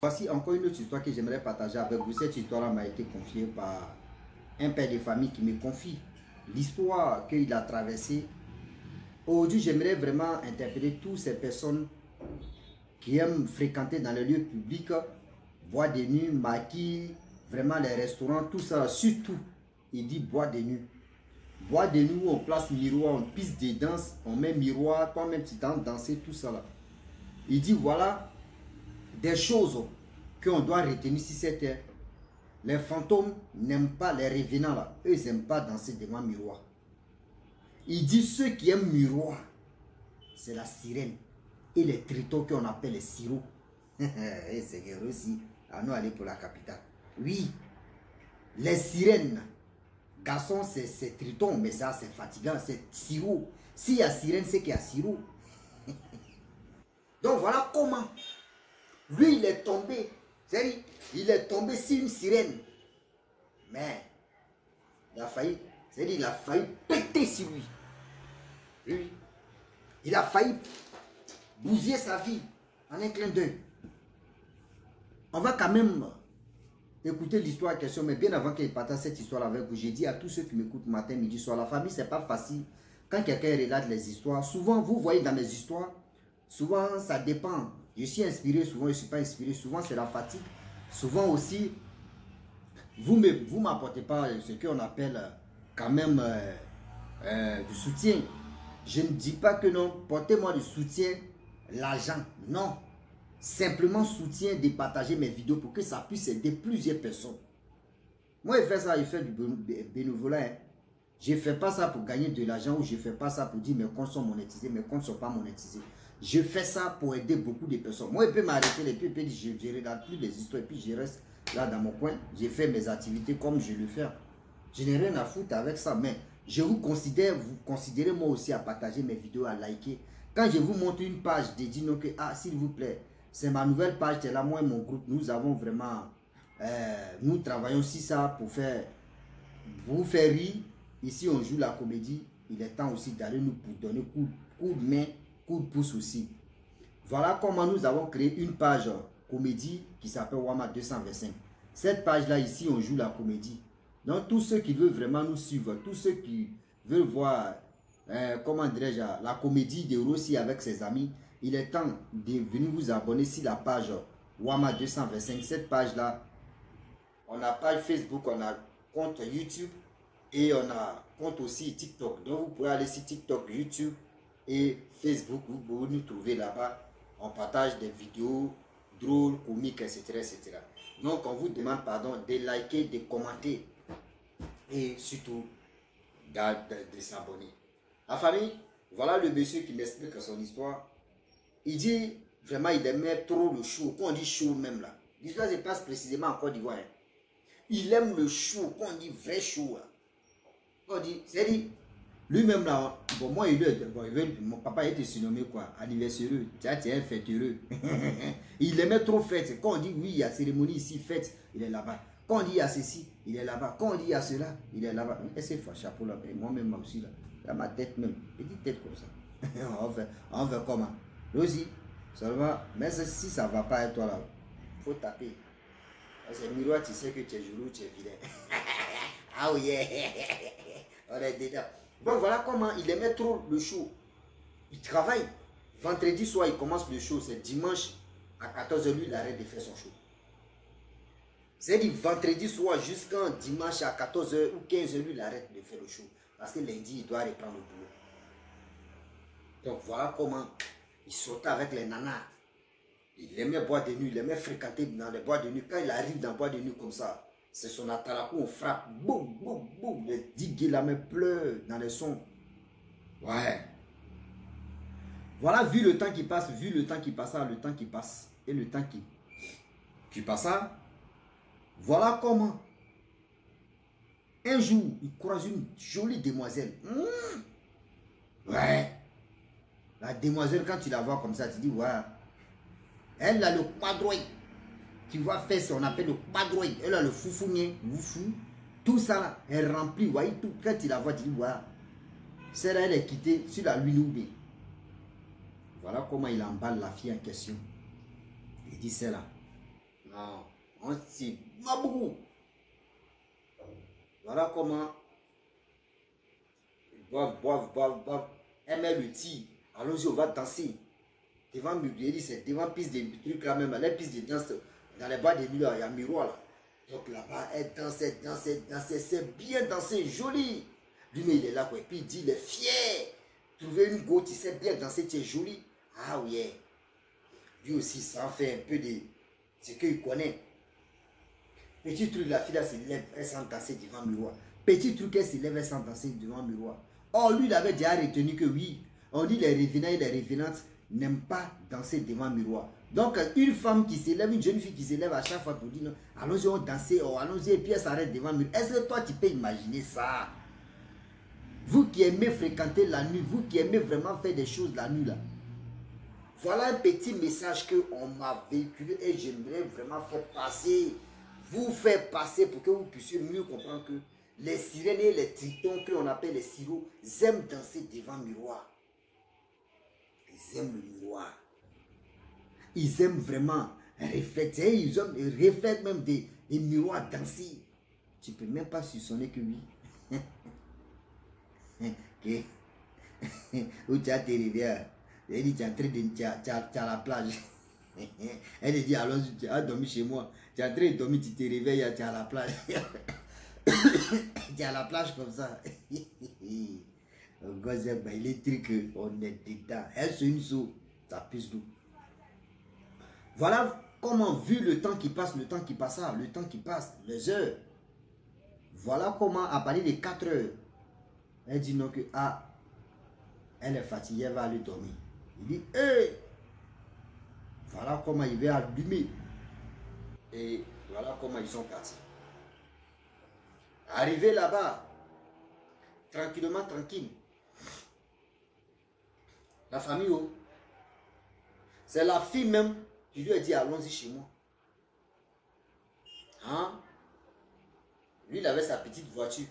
Voici encore une autre histoire que j'aimerais partager avec vous. Cette histoire m'a été confiée par un père de famille qui me confie l'histoire qu'il a traversée. Aujourd'hui, j'aimerais vraiment interpeller toutes ces personnes qui aiment fréquenter dans les lieux publics, boire des nuits, maquis, vraiment les restaurants, tout ça. Surtout, il dit boire des nuits. Boire des nuits où on place miroir, on pisse des danses, on met miroir, toi-même tu t'en danser, tout ça là. Il dit voilà des choses qu'on doit retenir sur cette terre. Les fantômes n'aiment pas les revenants là. Eux, ils n'aiment pas danser devant miroir. Il dit ceux qui aiment miroir, c'est la sirène et les tritons qu'on appelle les sirops. Et c'est guerreux aussi. À nous aller pour la capitale. Oui, les sirènes, garçon, c'est triton, mais ça c'est fatigant, c'est sirop. S'il y a sirène, c'est qu'il y a sirop. Donc voilà comment. Lui, il est tombé. C'est-à-dire, il est tombé sur une sirène. Mais, il a failli. C'est-à-dire, il a failli péter sur lui. Oui. Il a failli bousiller sa vie en un clin d'œil. On va quand même écouter l'histoire en question, mais bien avant qu'il partage cette histoire avec vous, j'ai dit à tous ceux qui m'écoutent matin, midi, soir, la famille, c'est pas facile. Quand quelqu'un relate les histoires, souvent, vous voyez dans mes histoires, souvent, ça dépend. Je suis inspiré, souvent, je ne suis pas inspiré. Souvent, c'est la fatigue. Souvent aussi, vous ne m'apportez pas ce qu'on appelle quand même du soutien. Je ne dis pas que non, portez-moi du soutien, l'argent. Non. Simplement soutien de partager mes vidéos pour que ça puisse aider plusieurs personnes. Moi, je fais ça, je fais du bénévolat. Hein. Je ne fais pas ça pour gagner de l'argent ou je ne fais pas ça pour dire mes comptes sont monétisés, mes comptes ne sont pas monétisés. Je fais ça pour aider beaucoup de personnes. Moi, il peut m'arrêter, il peut dire je ne regarde plus les histoires et puis je reste là dans mon coin. J'ai fait mes activités comme je le fais. Je n'ai rien à foutre avec ça, mais je vous considérez moi aussi à partager mes vidéos, à liker. Quand je vous montre une page dédiée, donc, ah, s'il vous plaît, c'est ma nouvelle page, c'est là, moi et mon groupe, nous avons vraiment, nous travaillons sur ça pour vous faire rire. Ici, on joue la comédie. Il est temps aussi d'aller nous donner coup de main, coup de pouce aussi. Voilà comment nous avons créé une page comédie qui s'appelle Wama 225. Cette page-là, ici, on joue la comédie. Donc, tous ceux qui veulent vraiment nous suivre, tous ceux qui veulent voir, comment dirais-je, la comédie de Rossi avec ses amis, il est temps de venir vous abonner sur la page Wama 225. Cette page-là, on a page Facebook, on a compte YouTube et on a compte aussi TikTok. Donc, vous pouvez aller sur TikTok, YouTube et Facebook. Vous pouvez nous trouver là-bas. On partage des vidéos drôles, comiques, etc., etc. Donc, on vous demande pardon de liker, de commenter et surtout de s'abonner. La famille, voilà le monsieur qui m'explique son histoire. Il dit vraiment il aimait trop le show. Quand on dit show même là, l'histoire se passe précisément en Côte d'Ivoire. Hein. Il aime le show, quand on dit vrai show. Hein. On dit, c'est-à-dire, lui-même là, bon, moi, mon papa était surnommé quoi, anniversaire, tu es un fêteux. Il aimait trop fête. Quand on dit oui, il y a cérémonie ici, fête, il est là-bas. Quand on dit il y a ceci, il est là-bas. Quand on dit il y a cela, il est là-bas. Qu'est-ce qu'il fait, chapeau là, moi-même aussi là, dans ma tête même, petite tête comme ça. on fait comment? Aussi, seulement, mais si ça ne va pas être toi là, il faut taper. C'est miroir, tu sais que tu es jaloux, tu es vilain. Ah oui, on est dedans. Donc voilà comment il aimait trop le show. Il travaille. Vendredi soir, il commence le show. C'est dimanche à 14 h, lui, il arrête de faire son show. C'est-à-dire vendredi soir jusqu'à dimanche à 14 h ou 15 h, lui, il arrête de faire le show. Parce que lundi, il doit reprendre le boulot. Donc voilà comment il sortait avec les nanas. Il aimait boire de nuit, il aimait fréquenter dans les bois de nuit. Quand il arrive dans les bois de nuit comme ça, c'est son atalakou, on frappe, boum, boum, boum. Les digues, la main pleure dans les sons. Ouais. Voilà, vu le temps qui passe, vu le temps qui passa, le temps qui passe, et le temps qui passa, voilà comment. Un jour, il croise une jolie demoiselle. Ouais. La demoiselle, quand tu la vois comme ça, tu dis, ouais. Elle a le quadroï. Tu vois faire ce qu'on appelle le quadroï. Elle a le foufouné, foufou. Tout ça là, elle remplit. Voyez, tout. Quand tu la vois, tu dis, ouais. Celle-là, elle est quittée sur la lune ou bien. Voilà comment il emballe la fille en question. Il dit, celle-là, Non, on s'y va beaucoup. Voilà comment ils boivent. Elle met le tir. Allons-y, on va danser. Devant Mugleri, c'est devant piste de trucs là même. Les pistes de danse, dans les bas des nuits là, il y a un miroir là. Donc là-bas, elle danse, c'est bien dansé, joli. Lui, mais il est là, quoi. Et puis il dit, il est fier. Trouver une go, tu sais bien danser, tu es joli. Ah oui. Lui aussi, ça en fait un peu de ce qu'il connaît. Petit truc, la fille là se lève, elle sent danser devant le miroir. Petit truc, elle se lève, elle sent danser devant le miroir. Or, lui, il avait déjà retenu que oui, on dit les revenants et les revenantes n'aiment pas danser devant le miroir. Donc, une femme qui se lève, une jeune fille qui se lève à chaque fois pour dire non, allons-y, on danse, oh, allons-y, et puis elle s'arrête devant le miroir. Est-ce que toi, tu peux imaginer ça? Vous qui aimez fréquenter la nuit, vous qui aimez vraiment faire des choses la nuit là. Voilà un petit message qu'on m'a véhiculé et j'aimerais vraiment faire passer. Vous faire passer pour que vous puissiez mieux comprendre que les sirènes et les tritons que l'on appelle les sirops, ils aiment danser devant le miroir. Ils aiment le miroir. Ils aiment vraiment refléter. Ils reflètent même des miroirs danser. Tu ne peux même pas soupçonner que oui. Où tu as tes rivières. Elle dit, tu es en train de... Tu as la plage. Elle dit, alors tu as dormi chez moi. Tu es en train de dormir, tu te réveilles, tu es à la plage. Tu es à la plage comme ça. Il est truc, on est dedans. Elle se une saut, ça pisse d'eau. Voilà comment, vu le temps qui passe, le temps qui passe, les heures. Voilà comment, à partir de 4 heures, elle dit non que, ah, elle est fatiguée, elle va aller dormir. Il dit, hey! Voilà comment il va allumer. Et voilà comment ils sont partis. Arrivé là-bas, tranquillement, tranquille. La famille, oh, c'est la fille même qui lui a dit, allons-y chez moi. Hein? Lui, il avait sa petite voiture.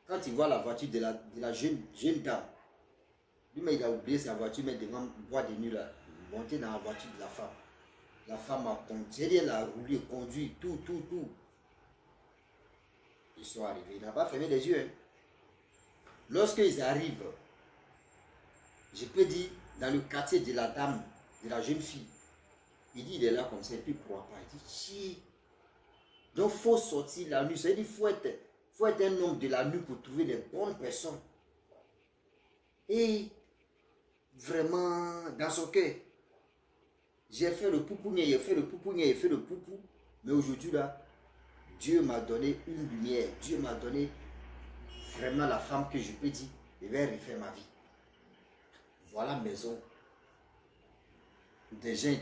Quand il voit la voiture de la jeune dame, lui, mais il a oublié sa voiture, mais devant le bois de nuit, là, monté dans la voiture de la femme. La femme a conduit, elle a roulé, conduit, tout. Ils sont arrivés, il n'a pas fermé les yeux. Hein. Lorsqu'ils arrivent, je peux dire, dans le quartier de la dame, de la jeune fille, il dit, il est là comme ça, et puis il ne croit pas. Il dit, chier. Donc, il faut sortir la nuit. C'est-à-dire qu'il faut être un homme de la nuit pour trouver les bonnes personnes. Et vraiment, dans son cœur, j'ai fait le poupou, j'ai fait le poupou. Mais aujourd'hui, là, Dieu m'a donné une lumière. Dieu m'a donné vraiment la femme que je peux dire, je vais refaire ma vie. Voilà maison. Des gens,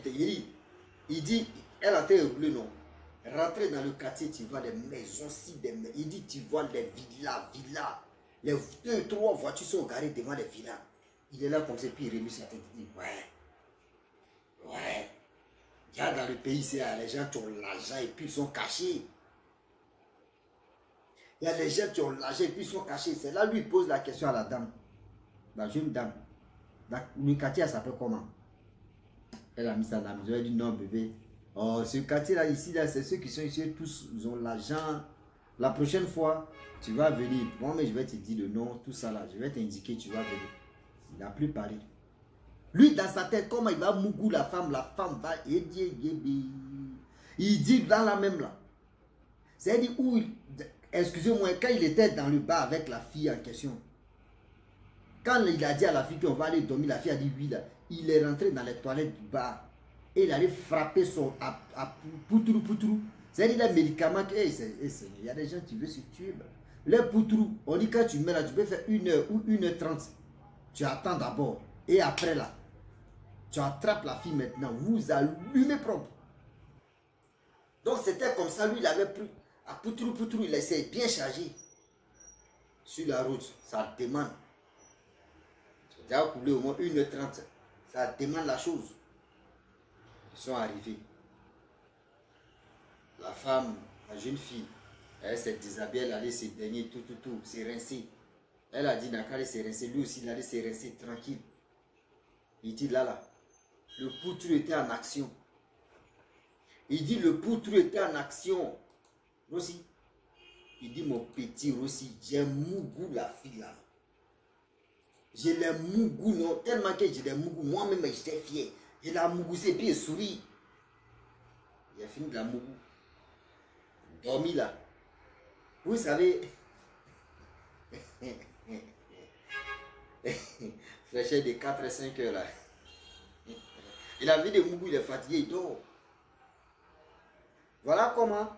il dit, elle a été roulée, non. Rentrer dans le quartier, tu vois des maisons, il dit, tu vois les villas. Les 2, 3 voitures sont garées devant les villas. Il est là comme ça, puis il remue sa tête, il dit, ouais. Il y a dans le pays, les gens qui ont l'argent et puis ils sont cachés. Il y a des gens qui ont l'argent et puis ils sont cachés. C'est là lui il pose la question à la dame. La jeune dame. Le quartier, elle s'appelle comment? Elle a mis ça dans la maison. Elle dit non, bébé. Oh, ce quartier-là, ici, là, c'est ceux qui sont ici, tous, ils ont l'argent. La prochaine fois, tu vas venir. Bon, mais je vais te dire le nom, tout ça là. Je vais t'indiquer, tu vas venir. Il n'a plus parlé. Lui, dans sa tête, comment il va mougou la femme va aider. Il dit dans la même là. C'est-à-dire où, excusez-moi, quand il était dans le bar avec la fille en question, quand il a dit à la fille qu'on va aller dormir, la fille a dit oui là. Il est rentré dans les toilettes du bar et il allait frapper son à poutrou. C'est-à-dire les médicaments, il y a des gens qui veulent se tuer. Les poutrou, on dit quand tu mets là, tu peux faire 1 heure ou 1h30. Tu attends d'abord et après là, tu attrapes la fille maintenant, vous allumez propre. Donc c'était comme ça, lui il avait pris à poutrou, il s'est bien chargé sur la route, ça demande. Ça a coulé au moins 1h30, ça demande la chose. Ils sont arrivés. La femme, la jeune fille, elle s'est déshabillée, elle allait se baigner, tout, s'est rincée. Elle a dit, Nakari s'est rincé, lui aussi il allait se rincer tranquille. Il dit là, le poutre était en action. Il dit le poutre était en action. Rossi. Il dit mon petit Rossi, j'ai mougou la fille là. J'ai les mougou, non, tellement que j'ai les mougou. Moi-même, j'étais fier. J'ai la mougou, c'est puis il sourit. J'ai fini de la mougou. Dormi là. Vous savez, fraîcheur de 4 et 5 heures là. Il a vu des mougou, il est fatigué, il dort. Voilà comment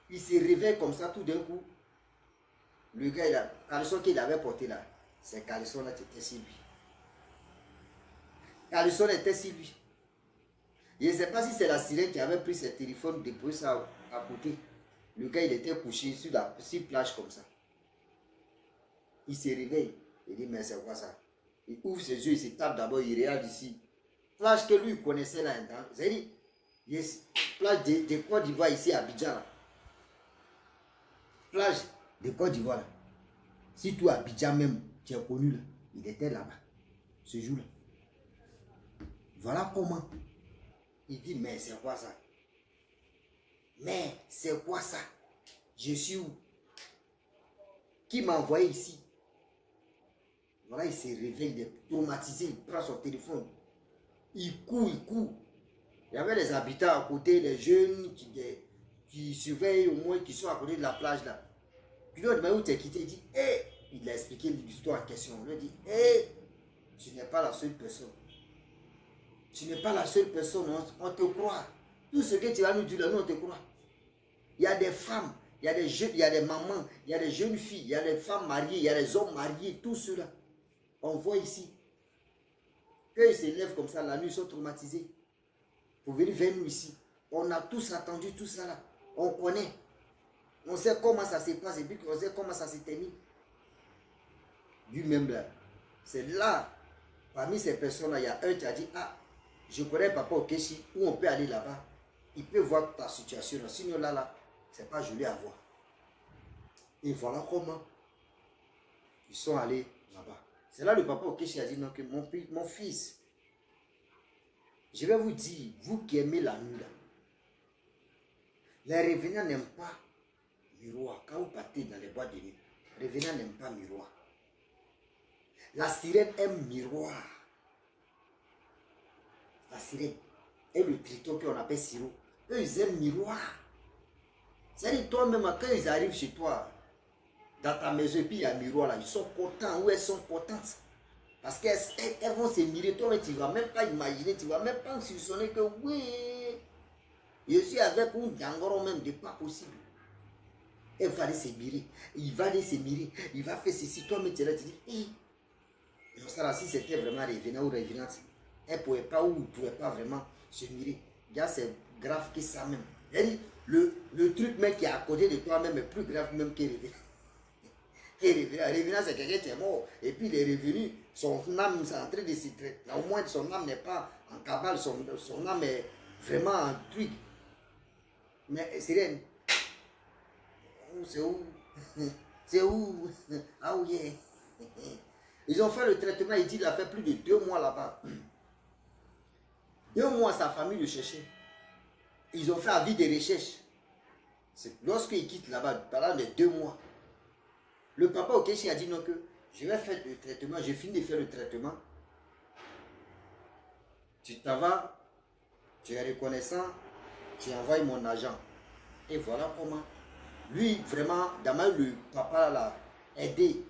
il se réveille comme ça tout d'un coup. Le gars, il a caleçon qu'il avait porté là. Ces caleçons là étaient sur lui. Caleçon était sur lui. Je ne sais pas si c'est la sirène qui avait pris ses téléphones, déposé ça à côté. Le gars, il était couché sur la plage comme ça. Il se réveille. Il dit, mais c'est quoi ça? Il ouvre ses yeux, il se tape d'abord, il regarde ici. Plage que lui connaissait là. C'est-à-dire, plage de Côte d'Ivoire ici à Abidjan. Là. Plage de Côte d'Ivoire. Là. Si toi, Abidjan même, tu es connu là, il était là-bas, ce jour-là. Voilà comment. Il dit, mais c'est quoi ça? Mais c'est quoi ça? Je suis où? Qui m'a envoyé ici? Voilà, il se réveille, il est traumatisé, il prend son téléphone. Il court, il court. Il y avait les habitants à côté, les jeunes qui surveillent au moins, qui sont à côté de la plage là. Puis l'autre, mais où tu es quitté? Il dit, hé! Hey! Il a expliqué l'histoire en question. Il lui a dit, hé! Hey! Tu n'es pas la seule personne. Tu n'es pas la seule personne, on te croit. Tout ce que tu vas nous dire là, nous on te croit. Il y a des femmes, il y a des jeunes, il y a des mamans, il y a des jeunes filles, il y a des femmes mariées, il y a des hommes mariés, tout cela. On voit ici. Quand ils se lèvent comme ça, la nuit, ils sont traumatisés. Pour venir vers nous ici. On a tous attendu tout ça là. On connaît. On sait comment ça se passe et puis on sait comment ça se termine. Lui-même là. C'est là, parmi ces personnes-là, il y a un qui a dit, ah, je connais Papa Okechi, où on peut aller là-bas. Il peut voir ta situation. Sinon là, c'est pas joli à voir. Et voilà comment ils sont allés là-bas. C'est là le Papa Okechi a dit, non, que mon fils, je vais vous dire, vous qui aimez la nuit là, les revenants n'aiment pas miroir. Quand vous partez dans les bois de nuit, les revenants n'aiment pas miroir. La sirène aime miroir. La sirène et le triton qu'on appelle sirop. Eux, ils aiment miroir. C'est-à-dire, toi-même, quand ils arrivent chez toi, dans ta maison, et puis il y a un miroir là, ils sont contents ou elles sont contentes. Parce qu'elles vont se mirer. Toi, mais tu ne vas même pas imaginer, tu ne vas même pas soupçonner que oui, je suis avec un Djangoro même, de pas possible. Elle va aller se mirer. Il va aller se mirer. Il va faire ceci. Toi, mais tu es là, tu dis, hé. Et ça là, si c'était vraiment revenant ou revenante, elle ne pouvait pas ou ne pouvait pas vraiment se mirer. C'est grave que ça même. Elle dit, le truc même qui est à côté de toi même est plus grave même que revenant. Revenant, c'est quelqu'un qui est mort. Et puis il est revenu, son âme est en train de se traiter. Au moins son âme n'est pas en cabale, son âme est vraiment en truc. Mais Sirène, c'est où? C'est où? Ah oui. Ils ont fait le traitement, il dit qu'il a fait plus de 2 mois là-bas. 2 mois, sa famille le cherchait. Ils ont fait avis de recherche. Lorsqu'il quitte là-bas, pendant les 2 mois, le Papa Okechi a dit non que je vais faire le traitement, j'ai fini de faire le traitement. Tu t'en vas, tu es reconnaissant, tu envoies mon argent. Et voilà comment. Lui, vraiment, d'abord le papa l'a aidé.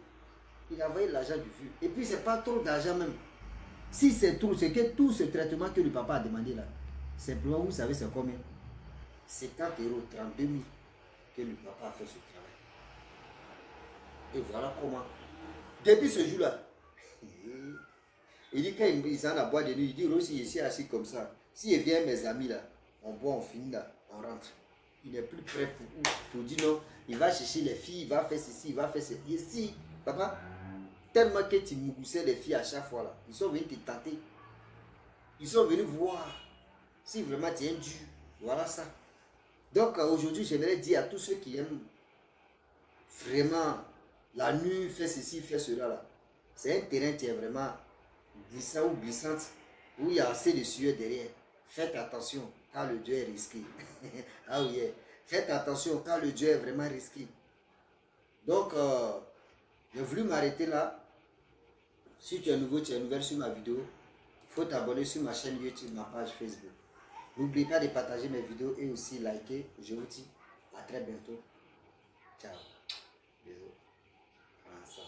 Il a envoyé l'argent du vieux. Et puis, c'est pas trop d'argent même. Si c'est trop, c'est que tout ce traitement que le papa a demandé là, simplement, vous savez, c'est combien? 50 €, 32 000 que le papa a fait ce travail. Et voilà comment. Depuis ce jour-là, il dit quand il s'en a boire de nuit, il dit aussi, je suis assis comme ça. Si il vient mes amis là, on boit, on finit là, on rentre. Il n'est plus prêt pour dire non. Il va chercher les filles, il va faire ceci, il va faire ceci. Et si, papa, tellement que tu moussais les filles à chaque fois là, ils sont venus te tenter. Ils sont venus voir si vraiment tu es dur. Voilà ça. Donc aujourd'hui, j'aimerais dire à tous ceux qui aiment vraiment la nuit, fait ceci, fait cela là. C'est un terrain qui est vraiment glissant ou glissante, où il y a assez de sueur derrière. Faites attention. quand le Dieu est risqué. Ah oui, faites attention quand le Dieu est vraiment risqué. Donc, j'ai voulu m'arrêter là. Si tu es nouveau, tu es nouvelle sur ma vidéo, il faut t'abonner sur ma chaîne YouTube, ma page Facebook. N'oublie pas de partager mes vidéos et aussi liker. Je vous dis à très bientôt. Ciao. Bisous. Voilà ça.